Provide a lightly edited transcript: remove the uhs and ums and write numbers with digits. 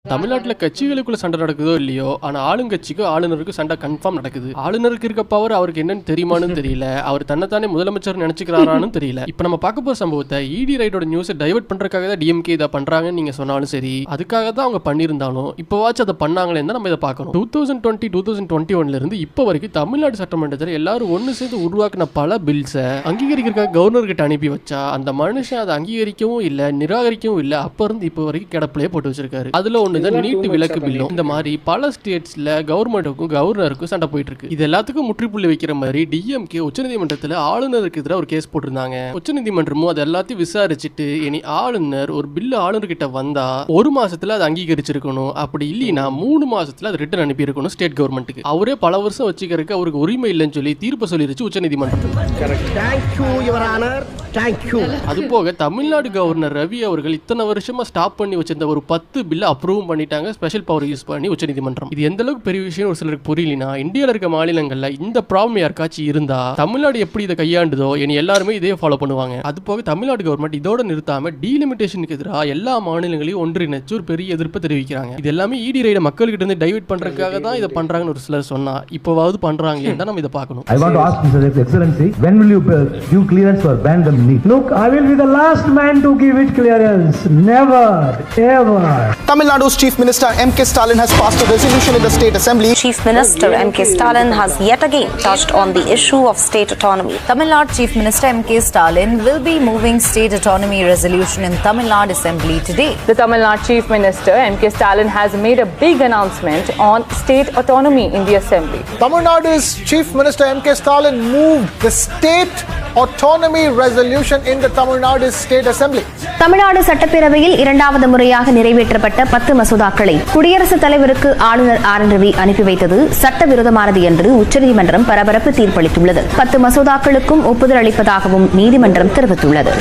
தமிழ்நாட்டில் கட்சிகளுக்குள்ள சண்டை நடக்குதோ இல்லையோ, ஆனால் ஆளுங்கட்சிக்கும் ஆளுநருக்கும் சண்டை கன்ஃபார்ம் நடக்குது. ஆளுநருக்கு இருக்க பவர் அவருக்கு என்னன்னு தெரியுமான்னு தெரியல, அவர் தன்னைத்தானே முதலமைச்சர் நினைச்சுக்கிறாரான்னு தெரியல. இப்போ நம்ம பார்க்க போற சம்பவத்தை இடி ரைடோட நியூஸை டைவர்ட் பண்றதுக்காக தான் டிஎம்கே இதை பண்றாங்கன்னு நீங்க சொன்னாலும் சரி, அதுக்காக தான் அவங்க பண்ணியிருந்தாலும் இப்போவாச்சும் அதை பண்ணாங்களேன்னு தான் நம்ம இதை பார்க்கணும். 2020-2021 இருந்து இப்போ வரைக்கும் தமிழ்நாடு சட்டமன்றத்தில் எல்லாரும் ஒன்று சேர்ந்து உருவாக்கின பல பில்ஸை அங்கீகரிக்கிறதுக்காக கவர்னர் கிட்ட அனுப்பி வச்சா அந்த மனுஷன் அதை அங்கீகரிக்கவும் இல்லை, நிராகரிக்கவும் இல்லை. அப்ப இருந்து இப்போ வரைக்கும் கிடப்பிலே போட்டு வச்சிருக்காரு. அதுல நீட் விலக்கு பில்லும் இந்த மாதிரி பல ஸ்டேட்ஸ்ல கவர்மெண்ட்டுக்கும் கவர்னருக்கும் சண்டை போயிட்டு இருக்கு. இது எல்லாத்துக்கும் முற்றுப்புள்ளி வைக்கிற மாதிரி டிஎம்கே உச்சநீதிமன்றத்தில் ஆளுநருக்கு எதிராக ஒரு கேஸ் போட்டிருந்தாங்க. உச்சநீதிமன்றமும் அது எல்லாத்தையும் விசாரிச்சுட்டு இனி ஆளுநர் ஒரு பில்லு ஆளுநர்கிட்ட வந்தா 1 மாசத்துல அதை அங்கீகரிச்சிருக்கணும், அப்படி இல்லைன்னா 3 மாசத்துல அது ரிட்டர்ன் அனுப்பி இருக்கணும் ஸ்டேட் கவர்மெண்ட்டுக்கு. அவரே பல வருஷம் வச்சுக்கிறதுக்கு அவருக்கு உரிமை இல்லைன்னு சொல்லி தீர்ப்பு சொல்லிருச்சு உச்சநீதிமன்றம். அது போக தமிழ்நாடு கவர்னர் ரவி அவர்கள் இத்தனை வருஷமா ஸ்டாப் பண்ணி வச்சிருந்த ஒரு 10 பில்ல அப்ரூவ் பண்ணிட்டாங்க ஸ்பெஷல் பவர் யூஸ் பண்ணி உச்சநீதிமன்றம். இது எந்த அளவுக்கு பெரிய விஷயம் ஒரு சிலருக்கு புரியலனா, இந்தியாவில் இருக்க மாநிலங்கள்ல இந்த ப்ராப்ளம் யாருக்காச்சும் இருந்தா தமிழ்நாடு எப்படி இதை கையாண்டுதோ இனி எல்லாருமே இதே ஃபாலோ பண்ணுவாங்க. அது போக தமிழ்நாடு கவர்மெண்ட் இதோட நிறுத்தாம டீலிமிட்டேஷனுக்கு எதிராக எல்லா மாநிலங்களையும் ஒன்றிணைச்சு ஒரு பெரிய எதிர்ப்பு தெரிவிக்கிறாங்க. இது எல்லாமே இடி ரைட மக்கள்கிட்ட இருந்து டைவர்ட் பண்றதுக்காக தான் இதை பண்றாங்கன்னு ஒரு சிலர் சொன்னா இப்போவாவது பண்றாங்களே தான் நம்ம இதை பார்க்கணும். I want to ask Mr. Excellency, when will you give clearance for ban the meat? Look, I will be the last man to give it clearance. Never, ever. Tamil Nadu's Chief Minister M.K. Stalin has passed a resolution in the State Assembly. Chief Minister M.K. Stalin has yet again touched on the issue of state autonomy. Tamil Nadu Chief Minister M.K. Stalin will be moving state autonomy resolution in Tamil Nadu Assembly today. The Tamil Nadu Chief Minister M.K. Stalin has made a big announcement on state autonomy in the Assembly. Tamil Nadu's Chief Minister M.K. Stalin moved the state autonomy resolution in the Tamil Nadu State Assembly. Tamil Nadu சட்டப்பேரவையில் 2வது முறையாக நிறைவேற்றப்பட்ட 10 மசோதாக்களை குடியரசுத் தலைவருக்கு ஆளுநர் R N Ravi அனுப்பி வைத்தது சட்டவிரோதமானது என்று உச்சநீதிமன்றம் பரபரப்பு தீர்ப்பளித்துள்ளது. 10 மசோதாக்களுக்கும் ஒப்புதல் அளிப்பதாகவும் நீதிமன்றம் தெரிவித்துள்ளது.